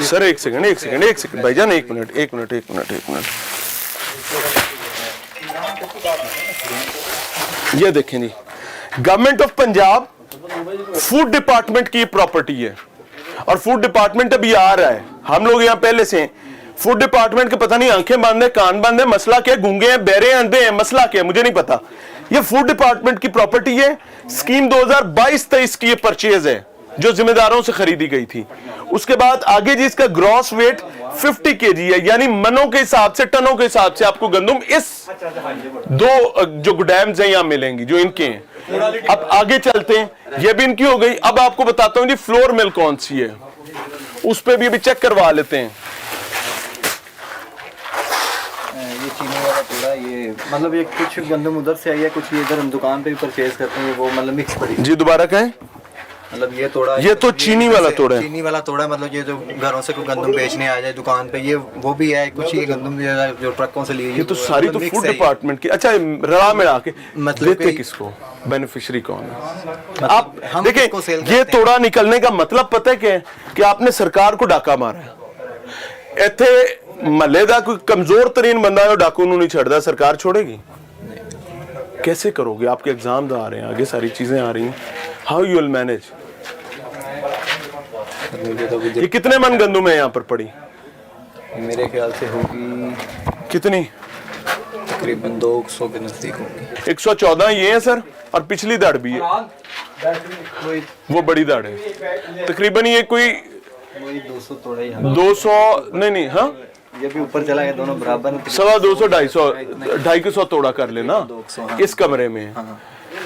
Sir एक second भाईजान, एक मिनट। ये देखें जी, government of Punjab food department की प्रॉपर्टी है और फूड डिपार्टमेंट अभी आ रहा है। हम लोग यहाँ पहले से फूड डिपार्टमेंट के पता नहीं आंखें बंद है, कान बंद है, मसला क्या, गूंगे हैं, बहरे हैं, अंधे हैं, मसला क्या मुझे नहीं पता। ये फूड डिपार्टमेंट की प्रॉपर्टी है। स्कीम 2022-23 की ये परचेज है जो जिम्मेदारों से खरीदी गई थी। उसके बाद आगे जी इसका ग्रॉस वेट 50 kg है, यानी मनों के हिसाब से, टनों के हिसाब से आपको गंदुम इस दो जो गोदाम्स हैं यहां मिलेंगी जो इनके हैं। अब आगे चलते हैं, ये भी इनकी हो गई। अब आपको बताता हूं जी फ्लोर मिल कौन सी है, उस पर भी अभी चेक करवा लेते हैं। ये चीनी वाला थोड़ा ये मतलब ये कुछ गंदम उधर से आई है, कुछ ये इधर हम दुकान पे भी परचेज करते हैं, वो मतलब मिक्स पड़ी जी। दोबारा कहें, मतलब ये थोड़ा, ये तो चीनी वाला तोड़ा है, चीनी वाला तोड़ा मतलब ये जो घरों से कोई गंदम बेचने आ जाए दुकान पे, ये वो भी है कुछ, ये गंदम जो ट्रकों से लिए, ये तो सारी तो फूड डिपार्टमेंट की। अच्छा, रला मिला के मतलब देते किसको, बेनिफिशियरी कौन है? आप देखिए, ये तोड़ा निकलने का मतलब पता है क्या है कि आपने सरकार को डाका मारा है। इत्थे महल्ले का कोई कमजोर तरीन बंदा है डाकू नहीं छड़ता, सरकार छोड़ेगी? कैसे करोगे? आपके एग्जाम आ रहे हैं, आगे सारी चीजें आ रही हैं, हाउ यू विल मैनेज? ये कितने मन गंदुम है यहाँ पर पड़ी? मेरे ख्याल से होगी कितनी, तकरीबन 200 के नजदीक होगी। 114 ये है सर, और पिछली दाढ़ भी है, वो बड़ी दाढ़ है। तकरीबन ये कोई 200 थोड़ा ही, 200 नहीं, हाँ ये भी ऊपर चला गया, दोनों बराबर, 250-250 तोड़ा कर लेना इस कमरे में।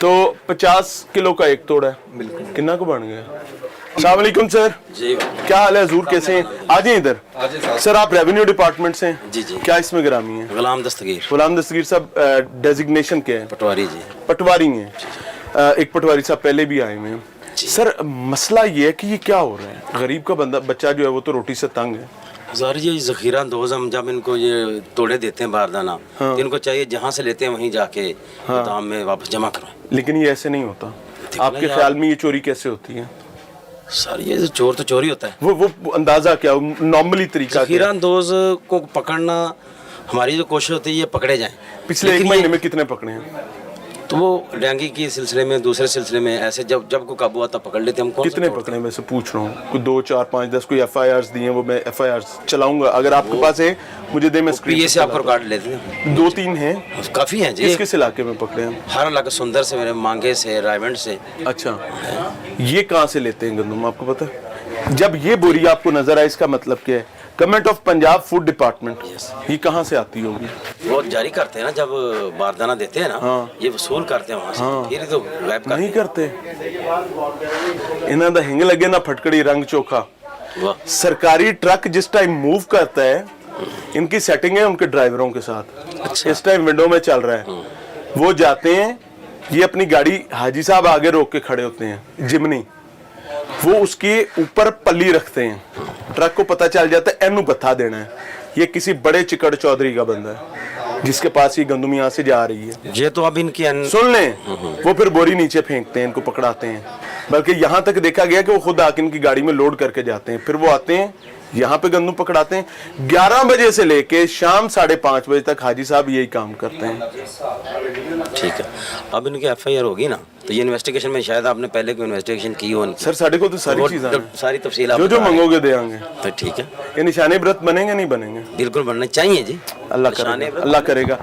तो 50 किलो का एक तोड़ा है, बिल्कुल कितना को बन गया। अस्सलाम वालेकुम सर जी, क्या हाल है हजूर, कैसे हैं? आ जाए इधर। सर आप रेवेन्यू डिपार्टमेंट से हैं? जी जी। क्या इसमें ग्रामी है? गुलाम दस्तगीर। गुलाम दस्तगीर साहब, डेजिग्नेशन क्या है? पटवारी जी। पटवारी हैं। एक पटवारी साहब पहले भी आए हुए हैं। सर मसला ये है कि ये क्या हो रहा है, गरीब का बंदा बच्चा जो है वो तो रोटी से तंग है। सर ये जखीरा दोज हम जब इनको ये तोड़े देते हैं बारदाना, तो इनको चाहिए जहाँ से लेते हैं वहीं जाके गोदाम में वापस जमा करवाएं। लेकिन ये ऐसे नहीं होता। आपके ख्याल में ये चोरी कैसे होती है? सर ये चोर तो चोरी होता है। वो अंदाजा क्या नॉर्मली तरीका? जखीरा दोज को पकड़ना हमारी जो कोशिश होती है ये पकड़े जाएं। पिछले 1 महीने में कितने पकड़े हैं? तो वो डेंगी के सिलसिले में, दूसरे सिलसिले में ऐसे जब को काबू आता पकड़ लेते हैं हम। कितने पकड़े मैं से पूछ रहा हूँ? कोई 2, 4, 5, 10 कोई FIRs दिए हैं, वो मैं FIRs चलाऊंगा। अगर आपके पास है मुझे दे, मैं PA से आपको रिकॉर्ड लेते हैं। 2-3 हैं, काफी हैं जी। किस इलाके में पकड़े हैं? हर इलाका, सुंदर से, मेरे मांगे से, रायवंड से। अच्छा, ये कहाँ से लेते हैं गंदम आपको पता है? जब ये बोरी आपको नजर आए इसका मतलब क्या है? Government of Punjab food department, ये कहाँ से आती होगी? वो जारी करते हैं ना, जब बारदाना देते हैं ना, ये वसूल करते हैं वहाँ से, फिर तो गायब करते नहीं करते। इन्हों दा हिंग लगे ना फटकड़ी रंग चोखा। सरकारी ट्रक जिस टाइम मूव करता है, इनकी सेटिंग है उनके ड्राइवरों के साथ। अच्छा। इस टाइम विंडो में चल रहा है, वो जाते हैं, ये अपनी गाड़ी, हाजी साहब आगे रोक के खड़े होते हैं, जिमनी, वो उसके ऊपर पल्ली रखते हैं, ट्रक को पता चल जाता है एनू बता देना है। ये किसी बड़े चिकड़ चौधरी का बंदा है जिसके पास ये गंदुम यहाँ से जा रही है। ये तो अब इनकी सुन लें, वो फिर बोरी नीचे फेंकते हैं, इनको पकड़ाते हैं। बल्कि यहाँ तक देखा गया कि वो खुद आके इनकी गाड़ी में लोड करके जाते हैं, फिर वो आते हैं यहाँ पे गंदुम पकड़ाते हैं। 11 बजे से लेके शाम 5:30 बजे तक हाजी साहब यही काम करते हैं। ठीक है, अब इनकी FIR होगी ना, तो ये इन्वेस्टिगेशन में शायद आपने पहले कोई इन्वेस्टिगेशन की हो नहीं। सर साढ़े को तो सारी चीजें, सारी तफसील जो मंगोगे दे आएंगे। तो ठीक है, ये निशाने व्रत बनेंगे नहीं बनेंगे? बिल्कुल बनना चाहिए जी, अल्लाह करेगा, अल्लाह करेगा।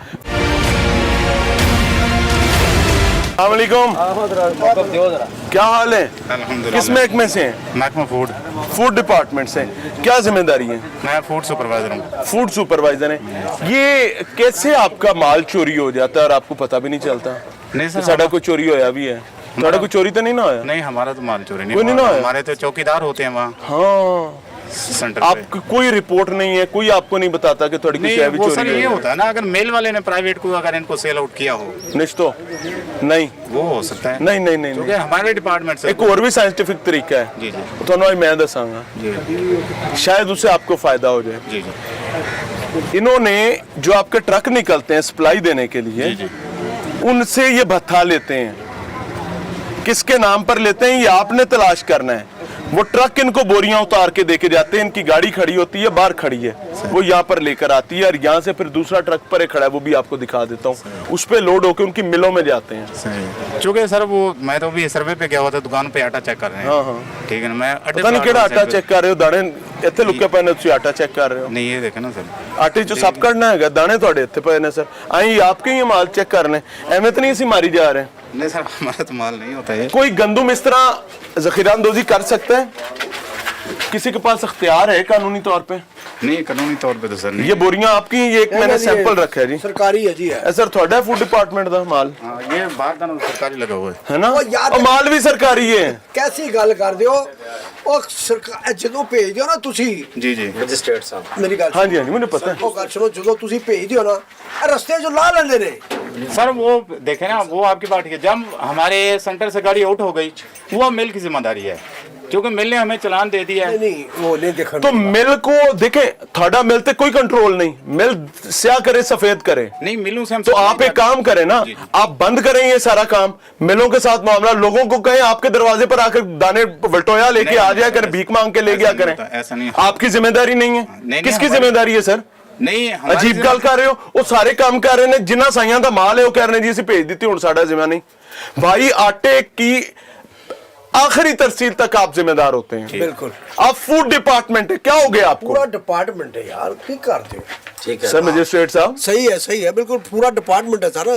अस्सलामुअलैकुम, क्या हाल है? किस महकमे से हैं? महकमा फूड डिपार्टमेंट से। क्या जिम्मेदारी है? मैं फूड सुपरवाइजर हूँ। फूड सुपरवाइजर है। ये कैसे आपका माल चोरी हो जाता है और आपको पता भी नहीं चलता? नहीं सर, साढ़ा कोई चोरी होया भी है? साढ़ा कोई चोरी तो नहीं ना होया? नहीं, हमारा तो माल चोरी कोई नहीं ना होया। हमारे तो चौकीदार होते हैं वहाँ। हाँ, सेंटर पे। आपको कोई रिपोर्ट नहीं है, कोई आपको नहीं बताता कि थोड़ी नहीं, कुछ वो सर चोरी ये होता है ना, अगर मेल वाले ने प्राइवेट को अगर इनको सेल आउट किया हो, निश्तो नहीं, वो हो सकता है। नहीं नहीं नहीं, क्योंकि हमारे डिपार्टमेंट से एक और भी साइंटिफिक तरीका है, जी जी तो मैं दसांगा, शायद उससे आपको फायदा हो जाए। जी जी। इन्होंने जो आपके ट्रक निकलते हैं सप्लाई देने के लिए, जी उनसे ये भत्ता लेते हैं। किसके नाम पर लेते हैं ये आपने तलाश करना है। वो ट्रक इनको बोरियां उतार के देके जाते हैं, इनकी गाड़ी खड़ी होती है, बाहर खड़ी है, वो यहाँ पर लेकर आती है और यहाँ से फिर दूसरा ट्रक पर खड़ा है, वो भी आपको दिखा देता हूँ, उस पे लोड होके उनकी मिलों में जाते हैं। सही। चूंकि सर वो मैं तो अभी सर्वे पे गया हुआ था, दुकान पे आटा चेक कर रहे हैं। हाँ, हाँ। ठीक है ना, मैं अड्डे पता नहीं पे केड़ा आटा आटा चेक चेक कर रहे हो, दाने ਇੱਥੇ ਲੁੱਕੇ ਪਏ ਨੇ, ਤੁਸੀਂ ਆਟਾ ਚੈੱਕ ਕਰ ਰਹੇ ਹੋ। नहीं ये देखे ना सर, ਆਟੇ ਚੋਂ ਸੱਪ ਕੱਢਣਾ ਹੈਗਾ, ਦਾਣੇ ਤੁਹਾਡੇ ਇੱਥੇ ਪਏ ਨੇ ਸਰ, ਆਈ ਆਪਕੇ ਹੀ ਮਾਲ ਚੈੱਕ ਕਰਨੇ, ਐਵੇਂ ਤਾਂ ਨਹੀਂ ਅਸੀਂ ਮਾਰੀ ਜਾ ਰਹੇ। नहीं सर हमारा तो माल नहीं होता है। कोई गंदुम इस तरह जखीरांदोजी कर सकता है? किसी के पास अख्तियार है कानूनी तौर पे? नहीं कानूनी तौर पे तो सर नहीं। ये बोरियां आपकी, ये एक मैंने सैंपल रखा है जी, सरकारी है जी है। ए सर थोड़ा फूड डिपार्टमेंट का माल हाँ, ये बाहर का ना सरकारी लगा हुआ है। है ना, ओ यार, और माल भी सरकारी है। कैसी गल कर दियो ਉਹ ਸਰਕਾਰ ਜਦੋਂ ਭੇਜ ਦਿਓ ਨਾ ਤੁਸੀਂ जी जी मजिस्ट्रेट साहब ਮੇਰੀ ਗੱਲ हाँ जी हाँ जी मुझे पता है। ਉਹ ਗੱਲ ਸੁਣੋ ਜਦੋਂ ਤੁਸੀਂ ਭੇਜ ਦਿਓ ਨਾ ਇਹ ਰਸਤੇ 'ਚ ਲਾ ਲੈਂਦੇ ਨੇ सर वो देखे ना, वो आपकी बात ठीक है, जब हमारे सेंटर से गाड़ी आउट हो गई वो मिल की जिम्मेदारी है, क्योंकि मिल ने हमें चलान दे दिया है। ਨਹੀਂ ਉਹ ਨਹੀਂ ਦੇਖਣ तो मिल को देखे, थोड़ा मिल पे कोई कंट्रोल नहीं, मिल स्याह करे सफेद करे, नहीं मिलूं से हम तो आप एक काम करें ना, जी। आप बंद करें ये सारा काम, मिलों के साथ मामला, लोगों को कहें आपके दरवाजे पर आकर दाने वल्टोया लेके नहीं, आ जाया करें, भीख मांग के ले गया ऐसा नहीं करें। होता, ऐसा नहीं होता। आपकी जिम्मेदारी नहीं है, नहीं, किसकी हमारी- जिम्मेदारी है सर? नहीं हमारी ਅਜੀਬ ਗੱਲ जिम्मेदारी- ਕਰ ਰਹੇ ਹੋ, ਉਹ ਸਾਰੇ ਕੰਮ ਕਰ ਰਹੇ ਨੇ, ਜਿਨ੍ਹਾਂ ਸਾਈਆਂ ਦਾ ਮਾਲ ਹੈ ਉਹ ਕਹਿ ਰਹੇ ਨੇ ਜੀ ਅਸੀਂ ਭੇਜ ਦਿੱਤੀ, ਹੁਣ ਸਾਡਾ ਜ਼ਿੰਮਾ नहीं भाई, आटे की आखिरी तरसील तक आप जिम्मेदार होते हैं, बिल्कुल आप फूड डिपार्टमेंट है, क्या हो गया आपको? पूरा डिपार्टमेंट है यार की करते हो ठीक है सर मजिस्ट्रेट साहब, सही है बिल्कुल पूरा डिपार्टमेंट है सर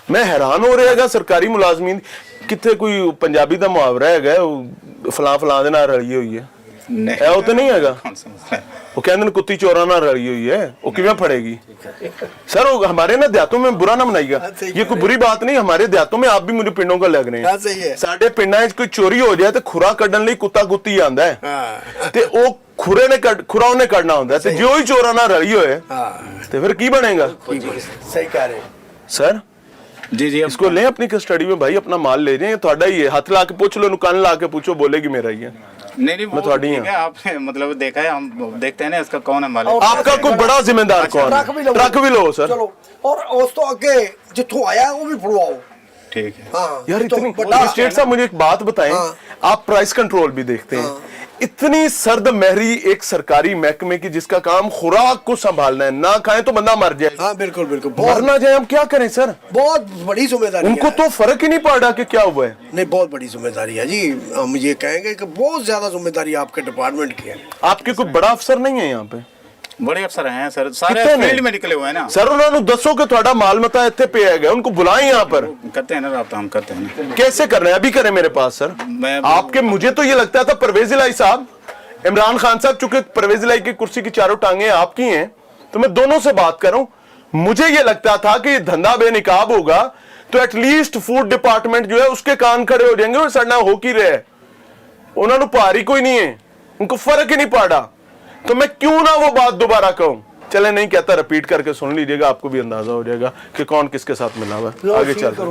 मैं हैरान हो ਰਿਹਾ ਹੈਗਾ, ਸਰਕਾਰੀ ਮੁਲਾਜ਼ਮੀਨ ਕਿੱਥੇ ਕੋਈ ਪੰਜਾਬੀ ਦਾ ਮੁਹਾਵਰਾ ਹੈਗਾ, ਉਹ ਫਲਾਂ ਫਲਾਂ ਦੇ ਨਾਲ ਰਲੀ ਹੋਈ ਹੈ, नहीं ਇਹ ਉਹ ਤਾਂ ਨਹੀਂ ਹੈਗਾ। कौन सा मसला है? वो कहते हैं कुत्ती चोरा ना रली हुई है, वो किवें फड़ेगी? सर वो हमारे ना देहातों में बुरा ना मनाइएगा, सही ये कोई बुरी बात नहीं, हमारे देहातों में आप भी मुझे पिंडों का लग रहे हाँ, हैं। सही है। साडे पिंडां 'ਚ कोई चोरी हो जाए तो खुरा ਕੱਢਣ ਲਈ ਕੁੱਤਾ ਕੁੱਤੀ ਆਂਦਾ ਹੈ, हाँ ਤੇ ਉਹ ਖੁਰੇ ਨੇ ਖੁਰਾ ਉਹਨੇ ਕੱਢਣਾ ਹੁੰਦਾ ਹੈ, ਤੇ ਜੇ ਉਹੀ ਚੋਰਾ ਨਾ ਰਲੀ ਹੋਏ हाँ ਤੇ ਫਿਰ ਕੀ ਬਣੇਗਾ? सही कह रहे हो सर जी जी अब इसको लें अपनी कस्टडी में भाई, अपना माल ले जाएं, थोड़ा ही है, हाथ ला के पूछ लो, कान ला के पूछो, बोलेगी मेरा ही है। नहीं वो थोड़ी ठीक है, आपने मतलब देखा है, हम देखते हैं ना इसका कौन है मालिक। और आपका कोई बड़ा जिम्मेदार कौन ट्रक भी है? लो, ट्रक भी लो सर। चलो और उस तो आगे जिथों आया वो भी फड़वाओ ठीक है हाँ यार तो इतनी बड़ा- स्टेट साहब मुझे एक बात बताएं, हाँ। आप प्राइस कंट्रोल भी देखते हैं, इतनी सर्द महरी एक सरकारी महकमे की जिसका काम खुराक को संभालना है, ना खाएं तो बंदा मर जाए, हाँ बिल्कुल बिल्कुल मर बहुत ना जाए, हम क्या करें सर? बहुत बड़ी जिम्मेदारी उनको है तो फर्क ही नहीं पड़ रहा कि क्या हुआ है। नहीं बहुत बड़ी जिम्मेदारी है जी हम ये कहेंगे कि बहुत ज्यादा जिम्मेदारी आपके डिपार्टमेंट की है आपके कोई बड़ा अफसर नहीं है यहाँ पे? बड़े अफसर हैं सर, सारे कितने फील्ड ने? में निकले हुए हैं ना। सर उन्होंने दसो कि थोड़ा माल मता इतने पे है, उनको बुलाएं यहाँ पर। करते हैं ना राब्ता, हम करते हैं ना। कैसे कर रहे हैं? अभी करें मेरे पास सर। मैं- आपके मुझे तो ये लगता था परवेज इलाही साहब, इमरान खान साहब, चूंकि परवेज इलाही की कुर्सी की चारों टांगे आपकी हैं, तो मैं दोनों से बात कर रहा हूं। मुझे ये लगता था कि ये धंधा बेनिकाब होगा तो एटलीस्ट फूड डिपार्टमेंट जो है उसके कान खड़े हो जाएंगे, और सड़ना हो की रहे, उन्होंने पारी कोई नहीं है, उनको फर्क ही नहीं पड़ा, तो मैं क्यों ना वो बात दोबारा कहूं? चले नहीं कहता, रिपीट करके सुन लीजिएगा, आपको भी अंदाजा हो जाएगा कि कौन किसके साथ मिला हुआ है। आगे चल करो